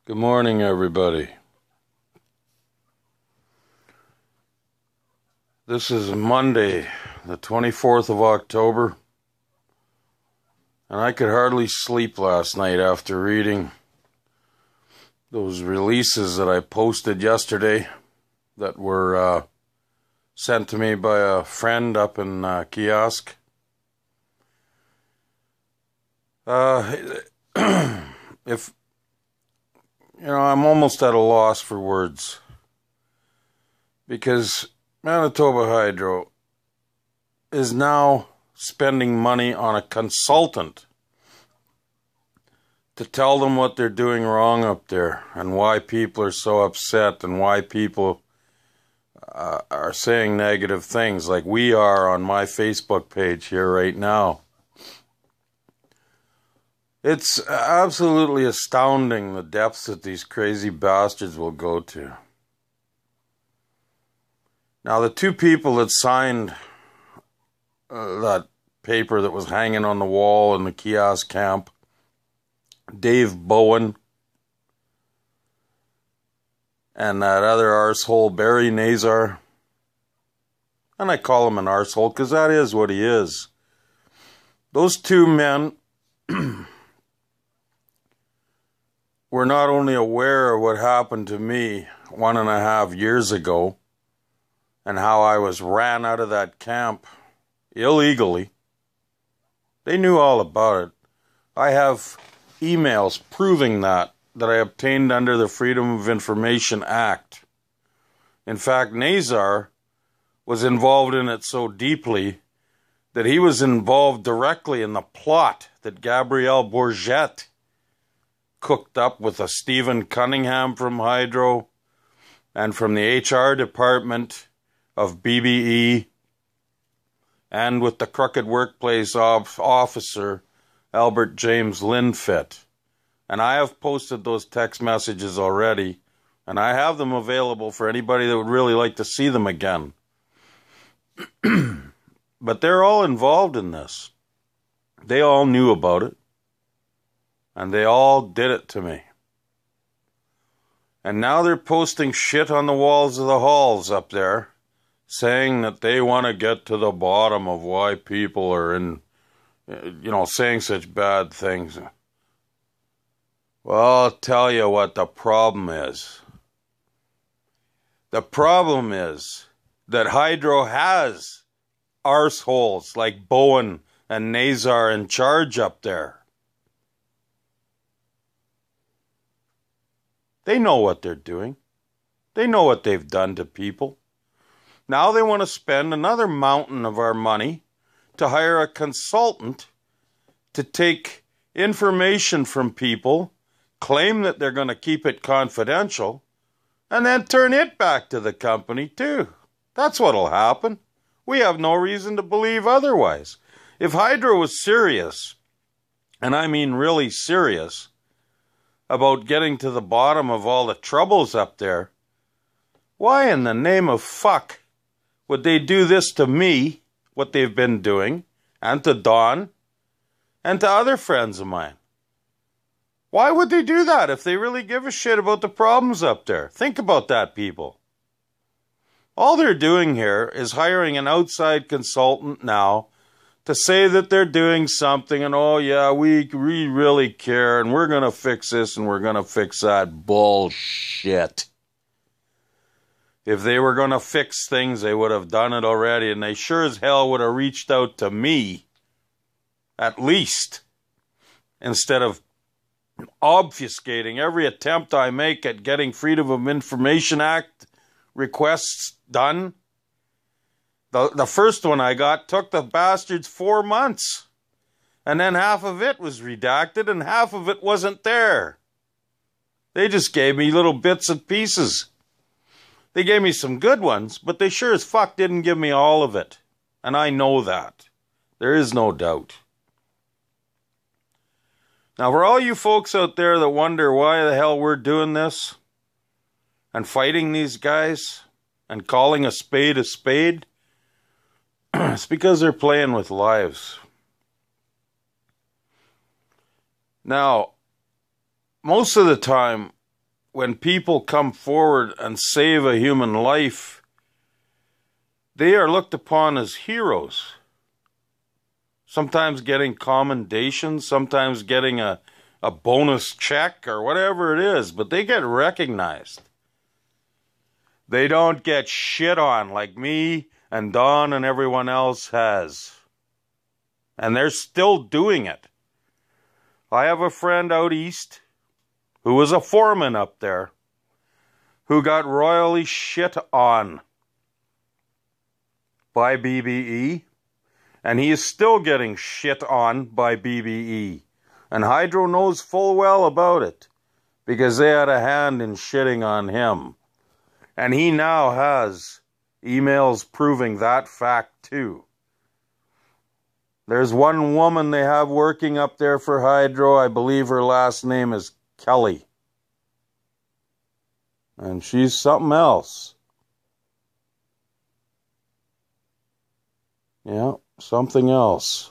Good morning, everybody. This is Monday, the 24th of October, and I could hardly sleep last night after reading those releases that I posted yesterday that were sent to me by a friend up in Kiosk. I'm almost at a loss for words because Manitoba Hydro is now spending money on a consultant to tell them what they're doing wrong up there and why people are so upset and why people are saying negative things like we are on my Facebook page here right now. It's absolutely astounding the depths that these crazy bastards will go to. Now, the two people that signed that paper that was hanging on the wall in the Kiosk camp, Dave Bowen and that other arsehole, Barry Nazar, and I call him an arsehole because that is what he is. Those two men were not only aware of what happened to me 1.5 years ago and how I was ran out of that camp illegally. They knew all about it. I have emails proving that I obtained under the Freedom of Information Act. In fact, Nazar was involved in it so deeply that he was involved directly in the plot that Gabrielle Bourget cooked up with a Stephen Cunningham from Hydro and from the HR department of BBE and with the crooked workplace officer Albert James Linfitt. And I have posted those text messages already, and I have them available for anybody that would really like to see them again. But they're all involved in this. They all knew about it. And they all did it to me. And now they're posting shit on the walls of the halls up there, saying that they want to get to the bottom of why people are saying such bad things. Well, I'll tell you what the problem is. The problem is that Hydro has arseholes like Bowen and Nazar in charge up there. They know what they're doing. They know what they've done to people. Now they want to spend another mountain of our money to hire a consultant to take information from people, claim that they're going to keep it confidential, and then turn it back to the company too. That's what'll happen. We have no reason to believe otherwise. If Hydro was serious, and I mean really serious, about getting to the bottom of all the troubles up there, why in the name of fuck would they do this to me, what they've been doing, and to Don, and to other friends of mine? Why would they do that if they really give a shit about the problems up there? Think about that, people. All they're doing here is hiring an outside consultant now to say that they're doing something and, oh yeah, we really care and we're going to fix this and we're going to fix that. Bullshit. If they were going to fix things, they would have done it already, and they sure as hell would have reached out to me, at least, instead of obfuscating every attempt I make at getting Freedom of Information Act requests done. The first one I got took the bastards 4 months. And then half of it was redacted and half of it wasn't there. They just gave me little bits and pieces. They gave me some good ones, but they sure as fuck didn't give me all of it. And I know that. There is no doubt. Now, for all you folks out there that wonder why the hell we're doing this and fighting these guys and calling a spade, it's because they're playing with lives. Now, most of the time, when people come forward and save a human life, they are looked upon as heroes. Sometimes getting commendations, sometimes getting a bonus check or whatever it is, but they get recognized. They don't get shit on like me and Don and everyone else has. And they're still doing it. I have a friend out east who was a foreman up there who got royally shit on by BBE, and he is still getting shit on by BBE. And Hydro knows full well about it because they had a hand in shitting on him. And he now has emails proving that fact too. There's one woman they have working up there for Hydro. I believe her last name is Kelly. And she's something else. Yeah, something else.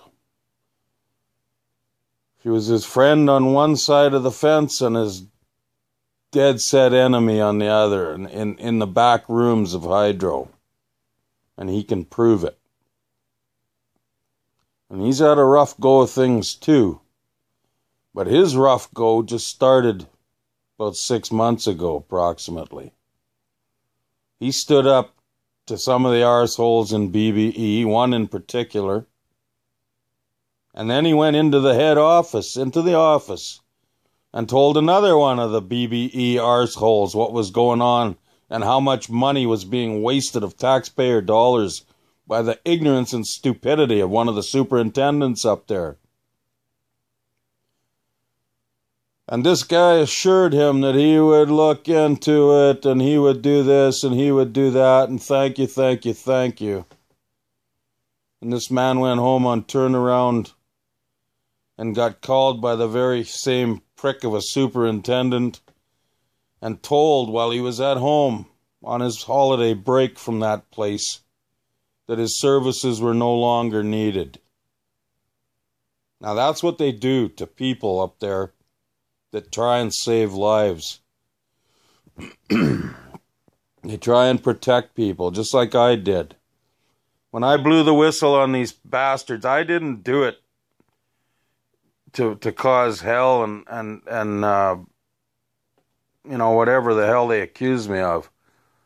She was his friend on one side of the fence and his dead set enemy on the other, in the back rooms of Hydro. And he can prove it. And he's had a rough go of things too. But his rough go just started about 6 months ago, approximately. He stood up to some of the arseholes in BBE, one in particular. And then he went into the head office, into the office, and told another one of the BBE arseholes what was going on and how much money was being wasted of taxpayer dollars by the ignorance and stupidity of one of the superintendents up there. And this guy assured him that he would look into it and he would do this and he would do that and thank you, thank you, thank you. And this man went home on turnaround and got called by the very same prick of a superintendent and told while he was at home on his holiday break from that place that his services were no longer needed. Now that's what they do to people up there that try and save lives. They try and protect people, just like I did. When I blew the whistle on these bastards, I didn't do it to cause hell and you know, whatever the hell they accused me of.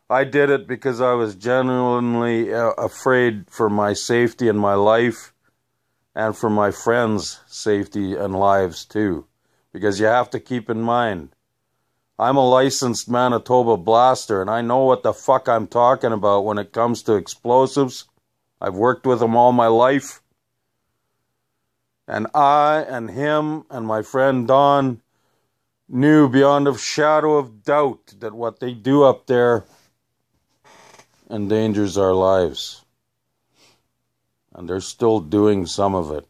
I did it because I was genuinely afraid for my safety and my life, and for my friends' safety and lives too. Because you have to keep in mind, I'm a licensed Manitoba blaster, and I know what the fuck I'm talking about when it comes to explosives. I've worked with them all my life. And I and him and my friend Don knew beyond a shadow of doubt that what they do up there endangers our lives. And they're still doing some of it.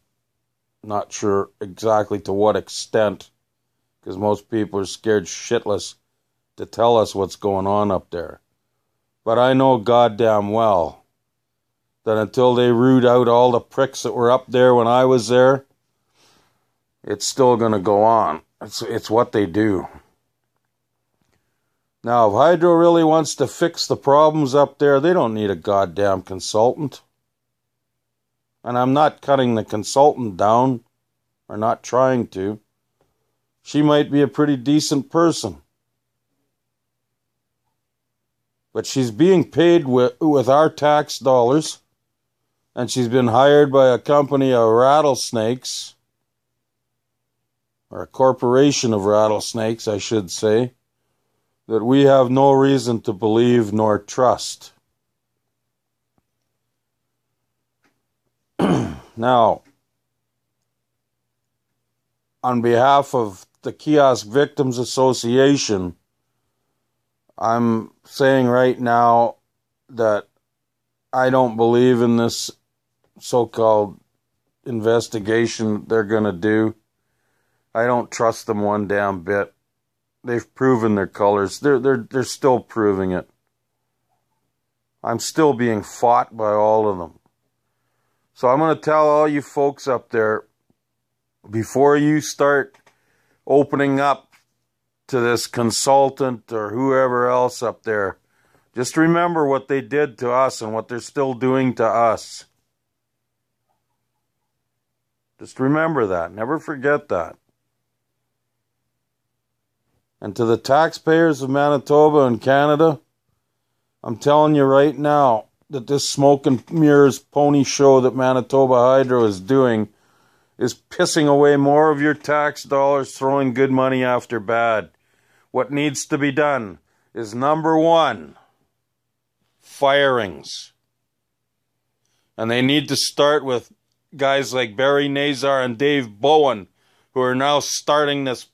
Not sure exactly to what extent, because most people are scared shitless to tell us what's going on up there. But I know goddamn well that until they root out all the pricks that were up there when I was there, it's still going to go on. It's what they do. Now, if Hydro really wants to fix the problems up there, they don't need a goddamn consultant. And I'm not cutting the consultant down, or not trying to. She might be a pretty decent person. But she's being paid with our tax dollars, and she's been hired by a company of rattlesnakes, or a corporation of rattlesnakes, I should say, that we have no reason to believe nor trust. Now, on behalf of the Kiosk Victims Association, I'm saying right now that I don't believe in this so-called investigation they're going to do. I don't trust them one damn bit. They've proven their colors. They're still proving it. I'm still being fought by all of them. So I'm going to tell all you folks up there, before you start opening up to this consultant or whoever else up there. Just remember what they did to us and what they're still doing to us. Just remember that. Never forget that. And to the taxpayers of Manitoba and Canada, I'm telling you right now that this smoke and mirrors pony show that Manitoba Hydro is doing is pissing away more of your tax dollars, throwing good money after bad. What needs to be done is, number one, firings. And they need to start with guys like Barry Nazar and Dave Bowen, who are now starting this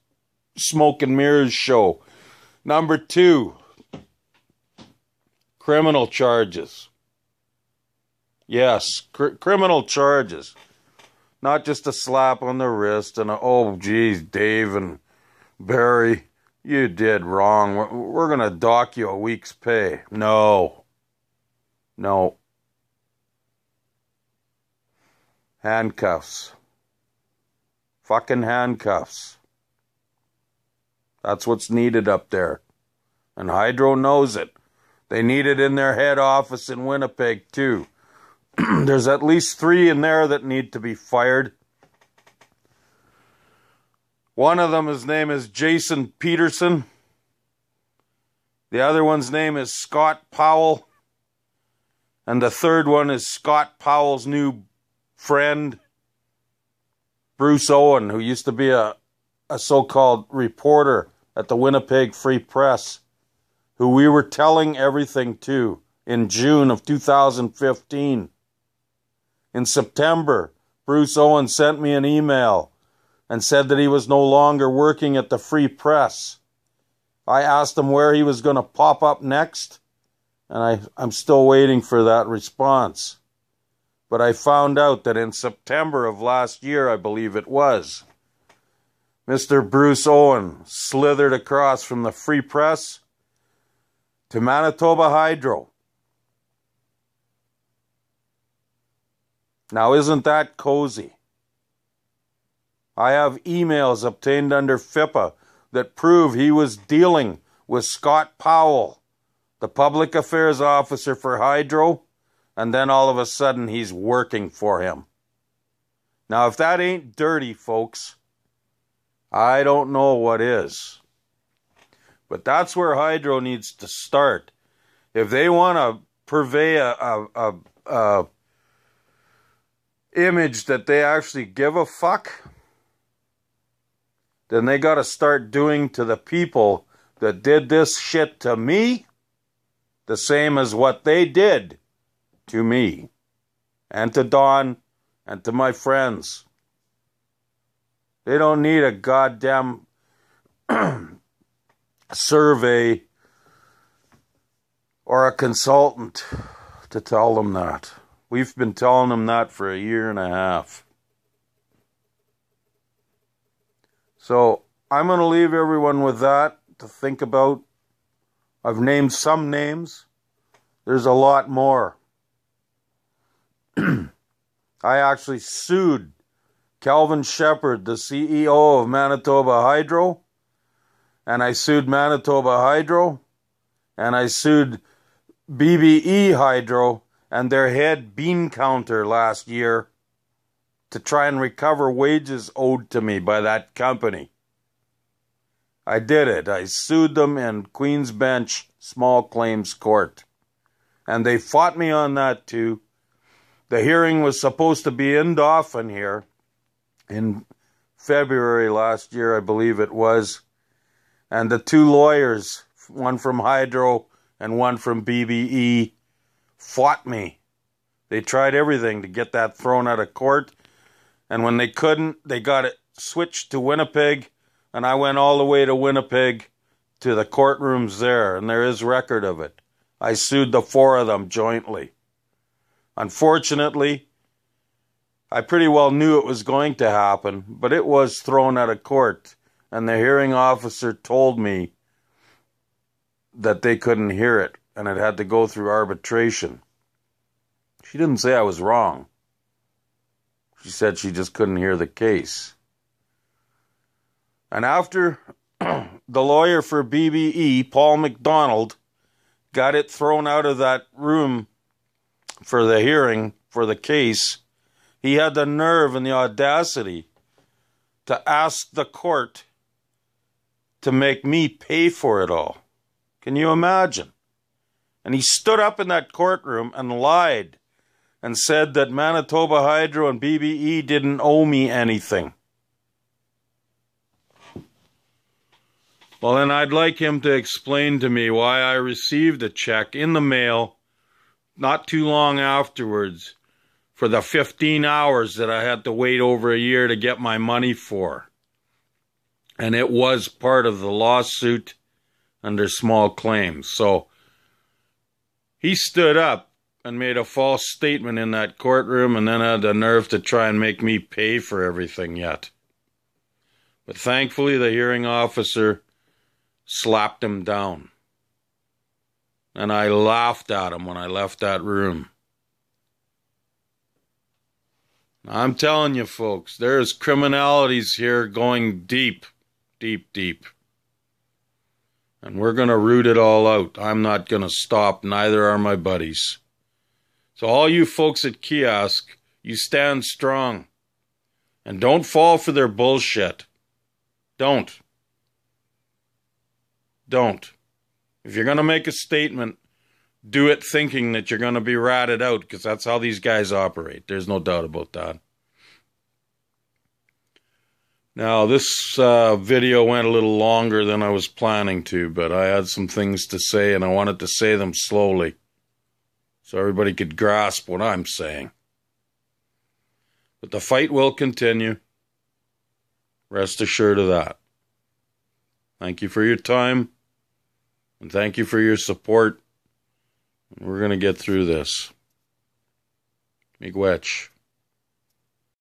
smoke and mirrors show. Number two, criminal charges. Yes, criminal charges. Not just a slap on the wrist and oh, geez, Dave and Barry, you did wrong. We're going to dock you a week's pay. No. No. Handcuffs. Fucking handcuffs. That's what's needed up there. And Hydro knows it. They need it in their head office in Winnipeg, too. There's at least 3 in there that need to be fired. One of them, his name is Jason Peterson. The other one's name is Scott Powell. And the third one is Scott Powell's new friend, Bruce Owen, who used to be a so-called reporter at the Winnipeg Free Press, who we were telling everything to in June of 2015. In September, Bruce Owen sent me an email and said that he was no longer working at the Free Press. I asked him where he was going to pop up next, and I'm still waiting for that response. But I found out that in September of last year, I believe it was, Mr. Bruce Owen slithered across from the Free Press to Manitoba Hydro. Now, isn't that cozy? I have emails obtained under FIPA that prove he was dealing with Scott Powell, the public affairs officer for Hydro, and then all of a sudden he's working for him. Now, if that ain't dirty, folks, I don't know what is. But that's where Hydro needs to start. If they want to purvey a image that they actually give a fuck, then they got to start doing to the people that did this shit to me the same as what they did to me and to Don and to my friends. They don't need a goddamn survey or a consultant to tell them that. We've been telling them that for 1.5 years. So I'm going to leave everyone with that to think about. I've named some names. There's a lot more. I actually sued Calvin Shepherd, the CEO of Manitoba Hydro, and I sued Manitoba Hydro, and I sued BBE Hydro and their head bean counter last year to try and recover wages owed to me by that company. I did it. I sued them in Queen's Bench Small Claims Court. And they fought me on that too. The hearing was supposed to be in Dauphin here in February last year, I believe it was. And the 2 lawyers, one from Hydro and one from BBE, fought me. They tried everything to get that thrown out of court. And when they couldn't, they got it switched to Winnipeg. And I went all the way to Winnipeg to the courtrooms there. And there is record of it. I sued the 4 of them jointly. Unfortunately, I pretty well knew it was going to happen, but it was thrown out of court. And the hearing officer told me that they couldn't hear it, and it had to go through arbitration. She didn't say I was wrong. She said she just couldn't hear the case. And after the lawyer for BBE, Paul McDonald, got it thrown out of that room for the hearing for the case, he had the nerve and the audacity to ask the court to make me pay for it all. Can you imagine? And he stood up in that courtroom and lied and said that Manitoba Hydro and BBE didn't owe me anything. Well, then I'd like him to explain to me why I received a check in the mail not too long afterwards for the 15 hours that I had to wait over a year to get my money for. And it was part of the lawsuit under small claims. So he stood up and made a false statement in that courtroom and then had the nerve to try and make me pay for everything yet. But thankfully, the hearing officer slapped him down. And I laughed at him when I left that room. I'm telling you, folks, there's criminalities here going deep, deep, deep. And we're going to root it all out. I'm not going to stop. Neither are my buddies. So all you folks at Kiosk, you stand strong. And don't fall for their bullshit. Don't. Don't. If you're going to make a statement, do it thinking that you're going to be ratted out, because that's how these guys operate. There's no doubt about that. Now, this video went a little longer than I was planning to, but I had some things to say, and I wanted to say them slowly so everybody could grasp what I'm saying. But the fight will continue. Rest assured of that. Thank you for your time. And thank you for your support. We're going to get through this. Miigwech.